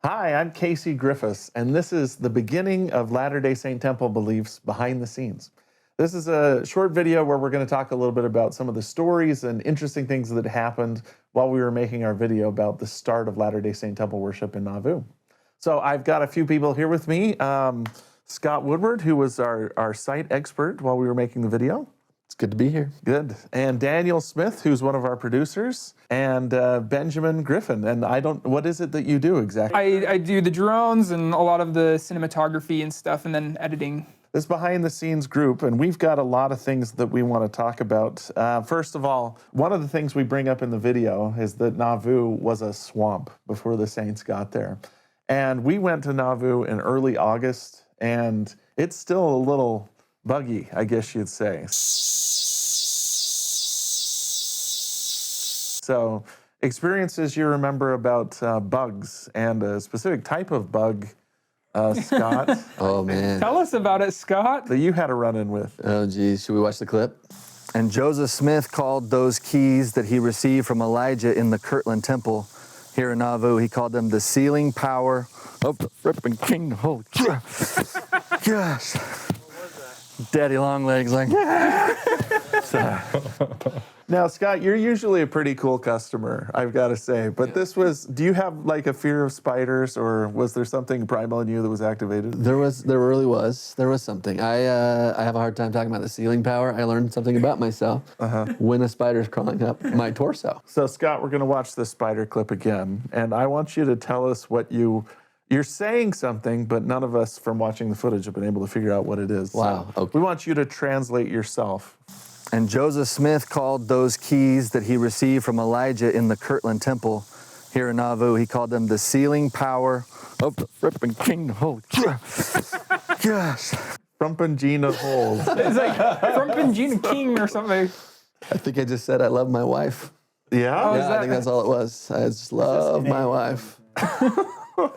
Hi, I'm Casey Griffiths, and this is the beginning of Latter-day Saint Temple Beliefs Behind the Scenes. This is a short video where we're going to talk a little bit about some of the stories and interesting things that happened while we were making our video about the start of Latter-day Saint Temple worship in Nauvoo. So I've got a few people here with me. Scott Woodward, who was our site expert while we were making the video. It's good to be here. Good. And Daniel Smith, who's one of our producers, and Benjamin Griffin. And what is it that you do exactly? I do the drones and a lot of the cinematography and stuff, and then editing. This behind the scenes group, and we've got a lot of things that we want to talk about. First of all, one of the things we bring up in the video is that Nauvoo was a swamp before the Saints got there. And we went to Nauvoo in early August, and it's still a little buggy, I guess you'd say. So, experiences you remember about bugs and a specific type of bug, Scott. Oh, man. Tell us about it, Scott. That you had a run-in with. Oh, geez. Should we watch the clip? And Joseph Smith called those keys that he received from Elijah in the Kirtland Temple here in Nauvoo, he called them the sealing power of the frippin' kingdom. Oh, gosh. Daddy Longlegs like, Now, Scott, you're usually a pretty cool customer, I've got to say. But this was, do you have like a fear of spiders, or was there something primal in you that was activated? There really was. There was something. I have a hard time talking about the sealing power. I learned something about myself when a spider's crawling up my torso. So, Scott, we're going to watch this spider clip again. And I want you to tell us what you're saying something, but none of us from watching the footage have been able to figure out what it is. Wow. So Okay. we want you to translate yourself. And Joseph Smith called those keys that he received from Elijah in the Kirtland Temple here in Nauvoo, he called them the sealing power of the frippin' kingdom. Oh, gosh. Frumpangina holes. It's like Frumpangina King or something. I think I just said I love my wife. Yeah? Yeah, I think that's all it was. I just love my wife.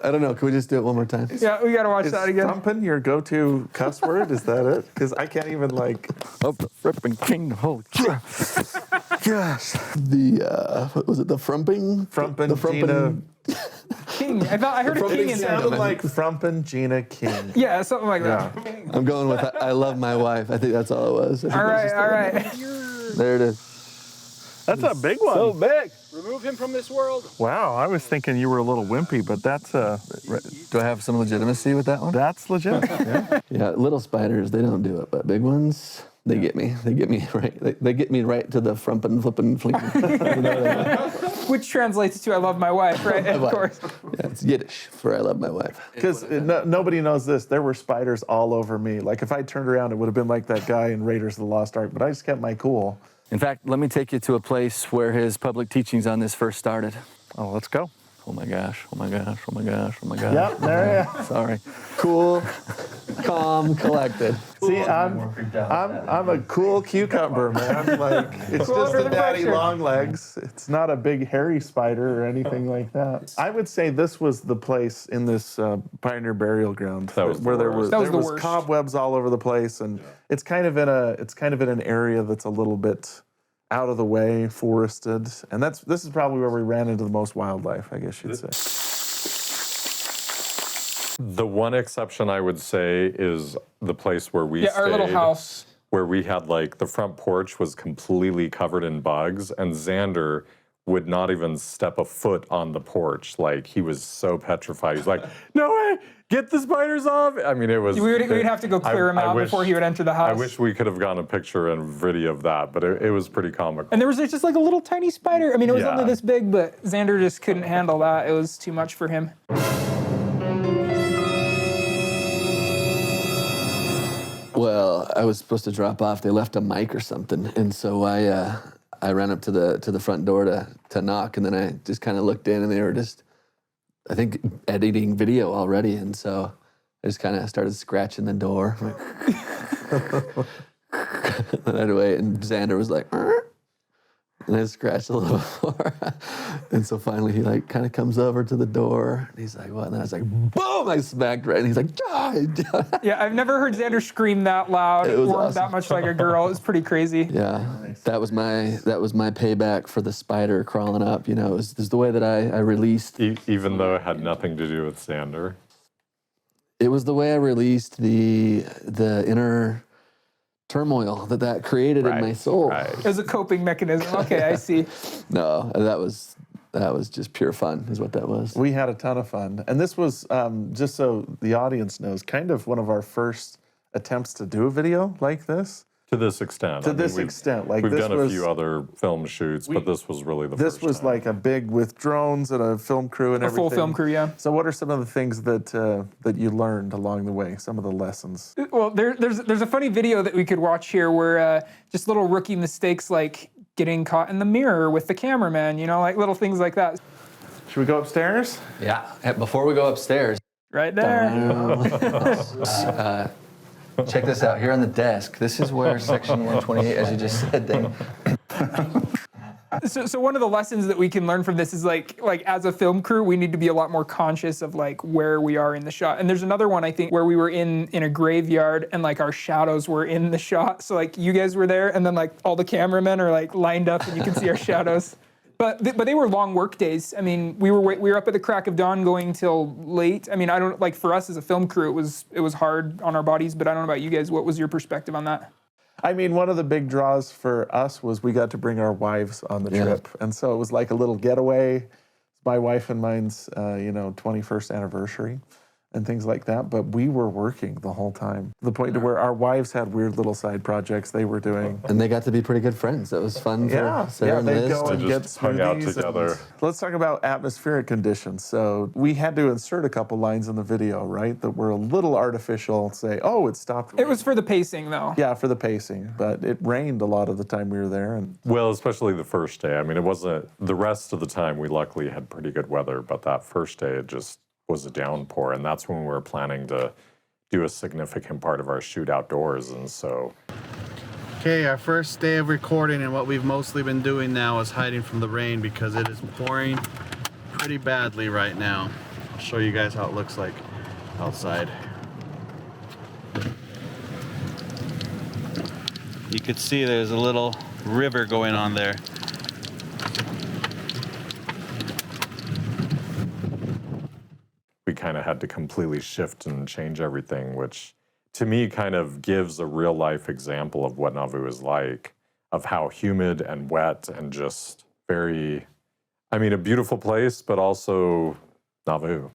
I don't know. Can we just do it one more time? Yeah, we gotta watch Is that again. frumpin' your go-to cuss word? Is that it? Because I can't even like... Of the frippin' kingdom. Oh, gosh. What was it? The frumping? Frumpangina... King. I heard a king It in sounded there. like Frumpangina King. Yeah, something like that. I'm going with I love my wife. I think that's all it was. All right. There it is. That's a big one. So big. Remove him from this world. Wow, I was thinking you were a little wimpy, but that's Do I have some legitimacy with that one? that's legit. Yeah. Yeah, little spiders, they don't do it, but big ones, they get me. They get me right. They get me right to the frumpin', flippin', flinkin'. You know what I mean? Which translates to I love my wife, right? Of course. Yeah, it's Yiddish for I love my wife. Because nobody knows this. There were spiders all over me. Like if I turned around, it would have been like that guy in Raiders of the Lost Ark, but I just kept my cool. In fact, let me take you to a place where his public teachings on this first started. Oh, let's go. Oh my gosh, oh my gosh, oh my gosh, oh my gosh. Yep, there you go. Sorry. Cool, calm, collected. See, I'm a cool cucumber, man. Like it's Cool just under a the daddy pressure. long legs. It's not a big hairy spider or anything like that. I would say this was the place in this pioneer burial ground where there was cobwebs all over the place, and it's kind of in an area that's a little bit out of the way, forested, and this is probably where we ran into the most wildlife, I guess you'd say. The one exception I would say is the place where we stayed. Yeah, our little house. Where we had like the front porch was completely covered in bugs, and Xander would not even step a foot on the porch. Like he was so petrified. He's like, "No way, get the spiders off!" I mean, it was. We'd have to go clear him out before he would enter the house. I wish we could have gotten a picture and video of that, but it was pretty comical. And there was just like a little tiny spider. I mean, it was Yeah. only this big, but Xander just couldn't handle that. It was too much for him. Well, I was supposed to drop off. They left a mic or something, and so I ran up to the front door to knock, and then I just kind of looked in, and they were just, I think, editing video already, and so I just kind of started scratching the door. And I'd wait, and Xander was like, "Arr." And I scratched a little before. And so finally he like kind of comes over to the door and he's like, what? And I was like, boom, I smacked right. And he's like, die. Yeah, I've never heard Xander scream that loud It was or awesome. that much like a girl. It was pretty crazy. Yeah, that was my payback for the spider crawling up. You know, it was the way that I released. Even though it had nothing to do with Xander. It was the way I released the inner turmoil that created in my soul. Right. It was a coping mechanism. Okay, I see. No, that was just pure fun, is what that was. We had a ton of fun. And this was, just so the audience knows, kind of one of our first attempts to do a video like this. To this extent. To this extent. Like we've this done a was, few other film shoots, but this was really the This first was time. like a big with drones and a film crew and A everything. full film crew, yeah. So what are some of the things that that you learned along the way? Some of the lessons? Well, there's a funny video that we could watch here where just little rookie mistakes like getting caught in the mirror with the cameraman, you know, like little things like that. Should we go upstairs? Yeah. Before we go upstairs, Right there. check this out. Here on the desk, this is where Section 128, as you just said, So one of the lessons that we can learn from this is like as a film crew, we need to be a lot more conscious of like where we are in the shot. And there's another one I think where we were in a graveyard and like our shadows were in the shot. So like you guys were there and then like all the cameramen are like lined up and you can see our shadows. But they were long work days. I mean, we were up at the crack of dawn going till late. I mean, I don't like for us as a film crew, it was hard on our bodies. But I don't know about you guys. What was your perspective on that? I mean, one of the big draws for us was we got to bring our wives on the trip. And so it was like a little getaway. My wife and mine's, 21st anniversary and things like that. But we were working the whole time, to the point to where our wives had weird little side projects they were doing. and they got to be pretty good friends. That was fun for Sarah and they'd Liz. go and They get just hung out smoothies. together. Let's talk about atmospheric conditions. So we had to insert a couple lines in the video, right, that were a little artificial. Say, oh, it stopped. It was for the pacing though. Yeah, for the pacing, but it rained a lot of the time we were there, and Well, especially the first day. I mean, it wasn't, the rest of the time we luckily had pretty good weather, but that first day it just was a downpour. And that's when we were planning to do a significant part of our shoot outdoors. And so. Okay, our first day of recording, and what we've mostly been doing now is hiding from the rain because it is pouring pretty badly right now. I'll show you guys how it looks like outside. You could see there's a little river going on there. We kind of had to completely shift and change everything, which to me kind of gives a real life example of what Nauvoo is like, of how humid and wet and just very, I mean, a beautiful place, but also Nauvoo.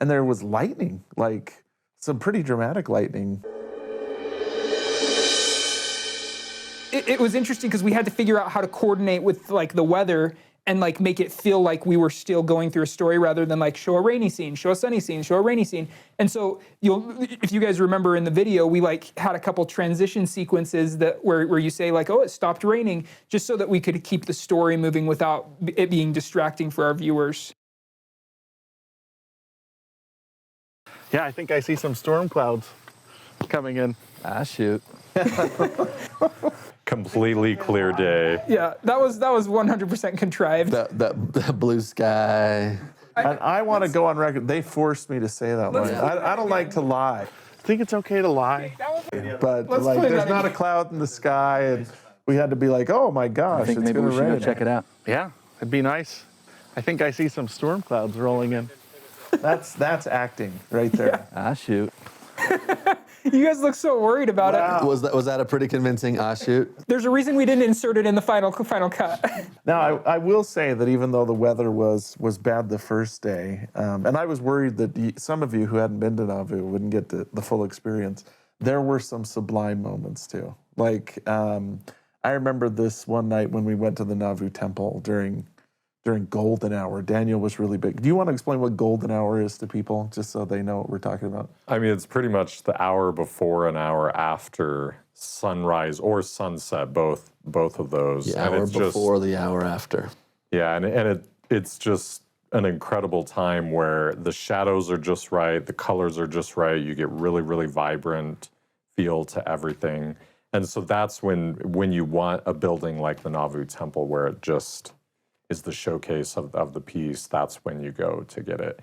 and there was lightning, like some pretty dramatic lightning. It was interesting because we had to figure out how to coordinate with like the weather and like make it feel like we were still going through a story rather than like show a rainy scene, show a sunny scene, show a rainy scene. And so if you guys remember in the video, we like had a couple transition sequences that where you say like, oh, it stopped raining, just so that we could keep the story moving without it being distracting for our viewers. Yeah, I think I see some storm clouds coming in. Ah, shoot. Completely clear day. Yeah, that was 100% contrived. That blue sky. And I want to go on record. They forced me to say that line. I don't like to lie. I think it's okay to lie, but Let's like, play there's that not a again. cloud in the sky, and we had to be like, oh my gosh, I think it's maybe gonna we should rain. go check it out. Yeah, it'd be nice. I think I see some storm clouds rolling in. That's acting right there. Ah, shoot. You guys look so worried about it. Was that a pretty convincing ah, shoot? There's a reason we didn't insert it in the final cut. Now, I will say that even though the weather was bad the first day, and I was worried that some of you who hadn't been to Nauvoo wouldn't get the full experience, there were some sublime moments too. Like, I remember this one night when we went to the Nauvoo temple during golden hour. Daniel was really big. Do you want to explain what golden hour is to people, just so they know what we're talking about? I mean, it's pretty much the hour before and hour after sunrise or sunset, both of those. The and hour it's before, the hour after. Yeah, and it's just an incredible time where the shadows are just right, the colors are just right, you get really, really vibrant feel to everything. And so that's when you want a building like the Nauvoo Temple, where it just is the showcase of the piece, that's when you go to get it.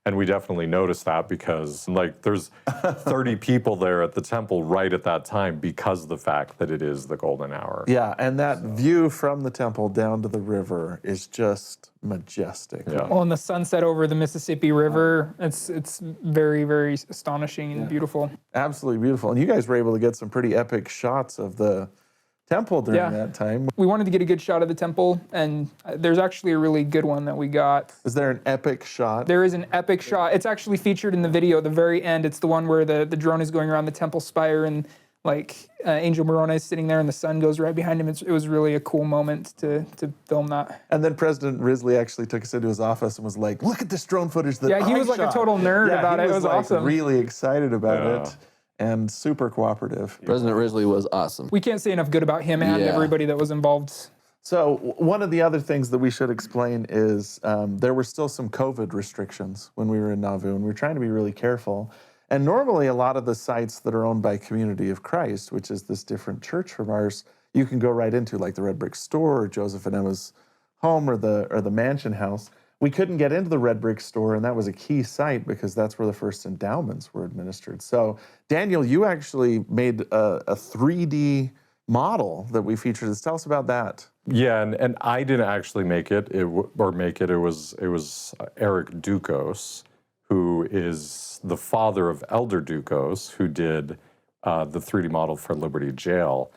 And we definitely noticed that because like there's 30 people there at the temple right at that time because of the fact that it is the golden hour. Yeah, and that view from the temple down to the river is just majestic. Yeah. Well, and the sunset over the Mississippi River, it's very, very astonishing and beautiful. Absolutely beautiful. And you guys were able to get some pretty epic shots of the temple during that time. We wanted to get a good shot of the temple, and there's actually a really good one that we got. Is there an epic shot? There is an epic shot. It's actually featured in the video at the very end. It's the one where the drone is going around the temple spire, and like Angel Morona is sitting there, and the sun goes right behind him. It was really a cool moment to film that. And then President Risley actually took us into his office and was like, "Look at this drone footage that Yeah, he I was like a shot." total nerd Yeah, about he it. It was like awesome. Really excited about Yeah. it and super cooperative. President Risley was awesome. We can't say enough good about him and Yeah. everybody that was involved. So one of the other things that we should explain is there were still some COVID restrictions when we were in Nauvoo, and we were trying to be really careful. And normally a lot of the sites that are owned by Community of Christ, which is this different church from ours, you can go right into, like the Red Brick Store or Joseph and Emma's home or the Mansion House. We couldn't get into the Red Brick Store, and that was a key site because that's where the first endowments were administered. So Daniel, you actually made a 3D model that we featured. Tell us about that. Yeah, and I didn't actually make it. It was Eric Dukos, who is the father of Elder Dukos, who did the 3D model for Liberty Jail.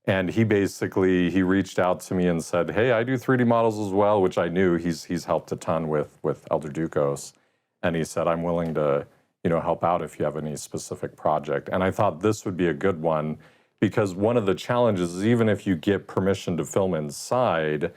And he reached out to me and said, "Hey, I do 3D models as well," which I knew. He's helped a ton with Elder Dukos, and he said, "I'm willing to help out if you have any specific project." And I thought this would be a good one because one of the challenges is even if you get permission to film inside,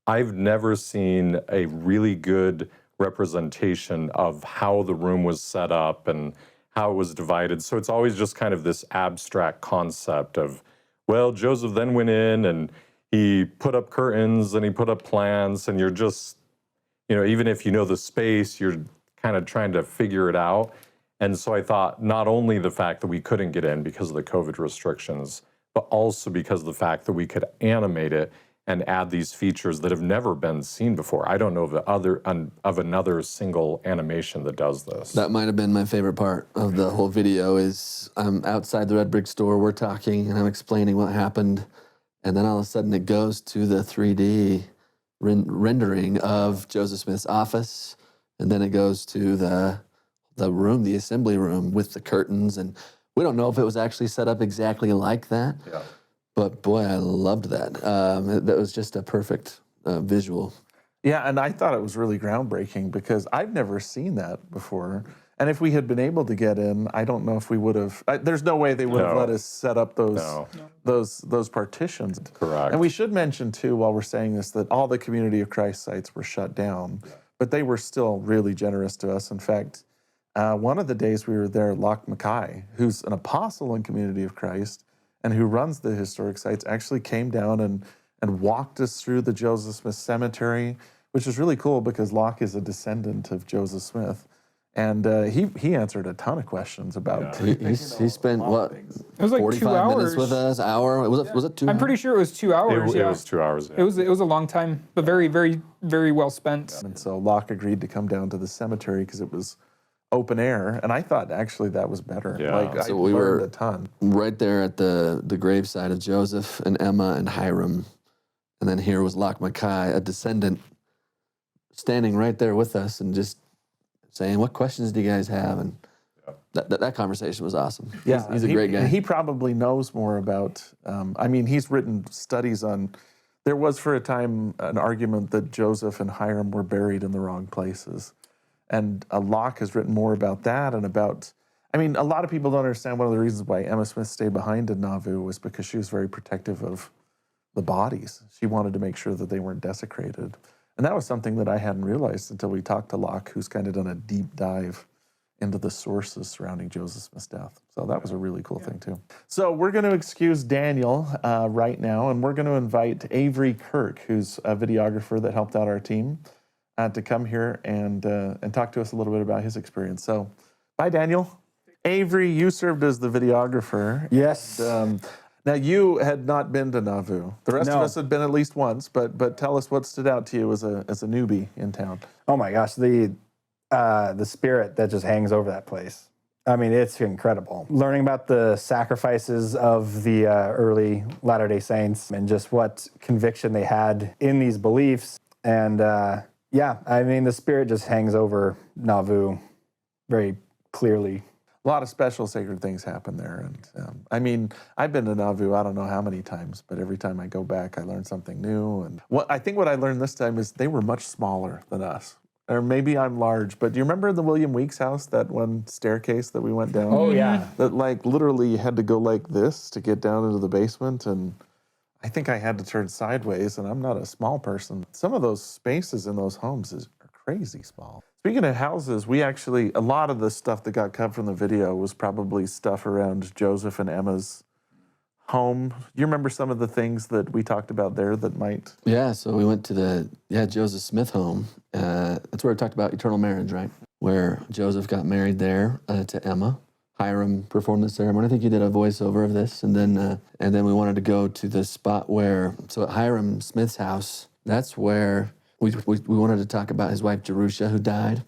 I've never seen a really good representation of how the room was set up and how it was divided. So it's always just kind of this abstract concept of, well, Joseph then went in and he put up curtains and he put up plants, and you're just, even if you know the space, you're kind of trying to figure it out. And so I thought not only the fact that we couldn't get in because of the COVID restrictions, but also because of the fact that we could animate it and add these features that have never been seen before. I don't know of another single animation that does this. That might have been my favorite part of the whole video is I'm outside the Red Brick Store, we're talking, and I'm explaining what happened, and then all of a sudden it goes to the 3D rendering of Joseph Smith's office, and then it goes to the room, the assembly room with the curtains, and we don't know if it was actually set up exactly like that. Yeah. But boy, I loved that. That was just a perfect visual. Yeah, and I thought it was really groundbreaking because I've never seen that before. And if we had been able to get in, I don't know if we would have. There's no way they would have No. let us set up those partitions. Correct. And we should mention too, while we're saying this, that all the Community of Christ sites were shut down, but they were still really generous to us. In fact, one of the days we were there, Locke Mackay, who's an apostle in Community of Christ and who runs the historic sites, actually came down and walked us through the Joseph Smith Cemetery, which is really cool because Locke is a descendant of Joseph Smith. And he answered a ton of questions about. He spent what? It was like 2 45 hours. minutes with us, hour. Was it 2 hours? I'm pretty sure it was 2 hours. It was 2 hours. Yeah. It was a long time, but very, very, very well spent. And so Locke agreed to come down to the cemetery because it was open air, and I thought actually that was better. Yeah. Like So I we learned were a ton. right there at the graveside of Joseph and Emma and Hiram. And then here was Locke Mackay, a descendant, standing right there with us and just saying, "What questions do you guys have?" And that conversation was awesome. Yeah, he's a great guy. He probably knows more about. I mean, he's written studies on. There was for a time an argument that Joseph and Hiram were buried in the wrong places, and Locke has written more about that and about. I mean, a lot of people don't understand one of the reasons why Emma Smith stayed behind in Nauvoo was because she was very protective of the bodies. She wanted to make sure that they weren't desecrated. And that was something that I hadn't realized until we talked to Locke, who's kind of done a deep dive into the sources surrounding Joseph Smith's death. So that was a really cool thing too. So we're going to excuse Daniel right now, and we're going to invite Avery Kirk, who's a videographer that helped out our team, to come here and talk to us a little bit about his experience. So bye, Daniel. Avery, you served as the videographer. Yes. Now, you had not been to Nauvoo. The rest of us had been at least once, but tell us what stood out to you as a newbie in town. Oh my gosh, the spirit that just hangs over that place. I mean, it's incredible. Learning about the sacrifices of the early Latter-day Saints and just what conviction they had in these beliefs. And yeah, I mean, the spirit just hangs over Nauvoo very clearly. A lot of special sacred things happen there. And I mean, I've been to Nauvoo, I don't know how many times, but every time I go back, I learn something new. And I think what I learned this time is they were much smaller than us. Or maybe I'm large, but do you remember the William Weeks house, that one staircase that we went down? Oh, yeah. That like literally you had to go like this to get down into the basement, and I think I had to turn sideways, and I'm not a small person. Some of those spaces in those homes are crazy small. Speaking of houses, a lot of the stuff that got cut from the video was probably stuff around Joseph and Emma's home. Do you remember some of the things that we talked about there that might? Yeah, so we went to the Joseph Smith home. That's where we talked about eternal marriage, right? Where Joseph got married there to Emma. Hiram performed the ceremony. I think he did a voiceover of this, and then we wanted to go to the spot where, so at Hiram Smith's house, that's where we wanted to talk about his wife Jerusha, who died.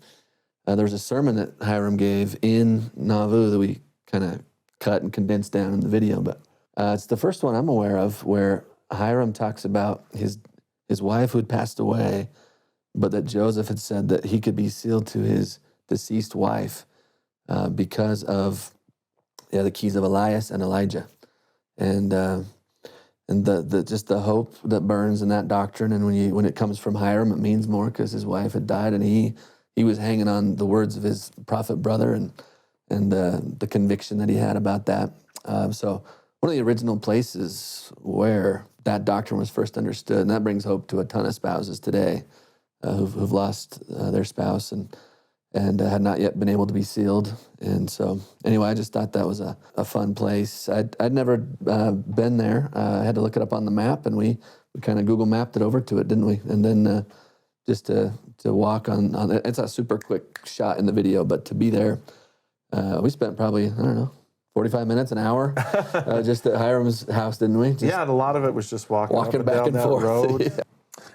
There was a sermon that Hiram gave in Nauvoo that we kind of cut and condensed down in the video, but it's the first one I'm aware of where Hiram talks about his wife who had passed away, but that Joseph had said that he could be sealed to his deceased wife because of the keys of Elias and Elijah, and the just the hope that burns in that doctrine. And when it comes from Hiram, it means more because his wife had died, and he was hanging on the words of his prophet brother and the conviction that he had about that. So one of the original places where that doctrine was first understood, and that brings hope to a ton of spouses today who've lost their spouse and had not yet been able to be sealed. And so anyway, I just thought that was a fun place. I'd never been there. I had to look it up on the map, and we kind of Google mapped it over to it, didn't we? And then just to walk on it's a super quick shot in the video, but to be there, we spent probably, I don't know, 45 minutes, an hour, just at Hiram's house, didn't we? Yeah, and a lot of it was just walking up and back down and that forth. road. Yeah.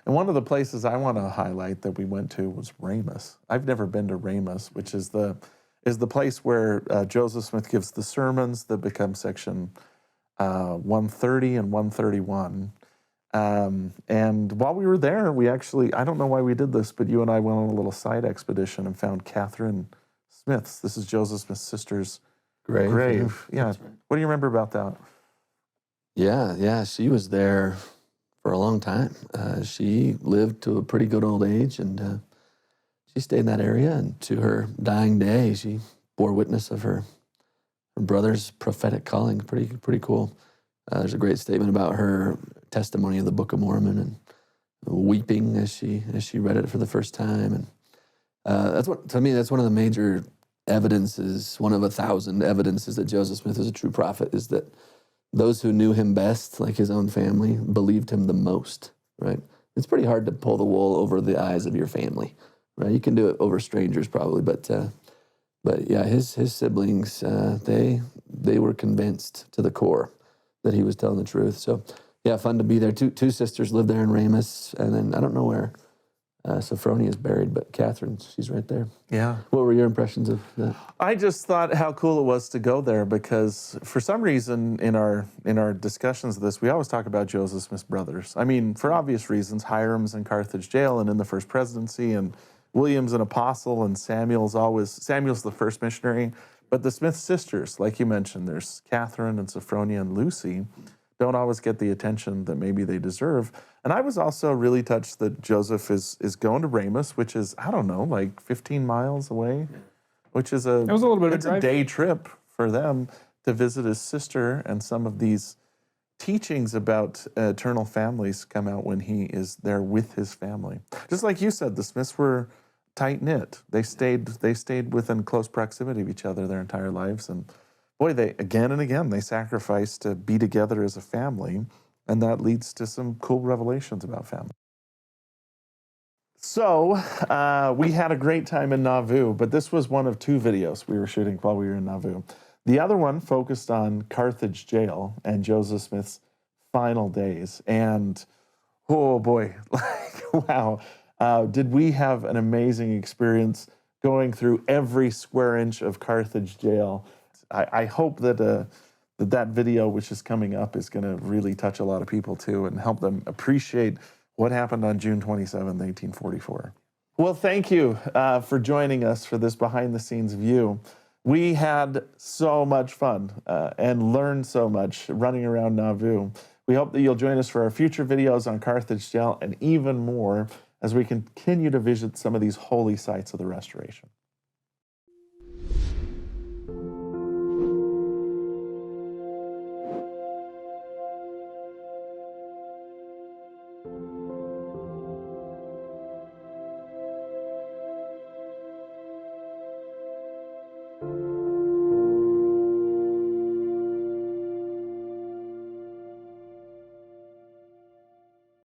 And one of the places I want to highlight that we went to was Ramus. I've never been to Ramus, which is the place where Joseph Smith gives the sermons that become section 130 and 131. And while we were there, we actually, I don't know why we did this, but you and I went on a little side expedition and found Catherine Smith's. This is Joseph Smith's sister's grave. Yeah. Right. What do you remember about that? Yeah, she was there for a long time. She lived to a pretty good old age, and she stayed in that area. And to her dying day, she bore witness of her brother's prophetic calling. Pretty cool. There's a great statement about her testimony of the Book of Mormon and weeping as she read it for the first time. And that's one of the major evidences, one of 1,000 evidences that Joseph Smith was a true prophet, is that those who knew him best, like his own family, believed him the most, right? It's pretty hard to pull the wool over the eyes of your family, right? You can do it over strangers probably, but yeah, his siblings, they were convinced to the core that he was telling the truth. So yeah, fun to be there. Two sisters lived there in Ramus, and then I don't know where Sophronia is buried, but Catherine, she's right there. Yeah. What were your impressions of that? I just thought how cool it was to go there because for some reason in our discussions of this, we always talk about Joseph Smith's brothers. I mean, for obvious reasons, Hiram's in Carthage jail and in the first presidency, and William's an apostle, and Samuel's the first missionary. But the Smith sisters, like you mentioned, there's Catherine and Sophronia and Lucy, don't always get the attention that maybe they deserve. And I was also really touched that Joseph is going to Ramus, which is, I don't know, like 15 miles away, which is it was a little bit of a it's drive. a day trip for them to visit his sister, and some of these teachings about eternal families come out when he is there with his family. Just like you said, the Smiths were tight-knit. They stayed within close proximity of each other their entire lives, and boy, they again and again, they sacrificed to be together as a family, and that leads to some cool revelations about family. So we had a great time in Nauvoo, but this was one of two videos we were shooting while we were in Nauvoo. The other one focused on Carthage jail and Joseph Smith's final days. And oh boy, like, wow. Did we have an amazing experience going through every square inch of Carthage jail. I hope that that video, which is coming up, is going to really touch a lot of people too and help them appreciate what happened on June 27, 1844. Well, thank you for joining us for this behind the scenes view. We had so much fun and learned so much running around Nauvoo. We hope that you'll join us for our future videos on Carthage Jail and even more as we continue to visit some of these holy sites of the Restoration.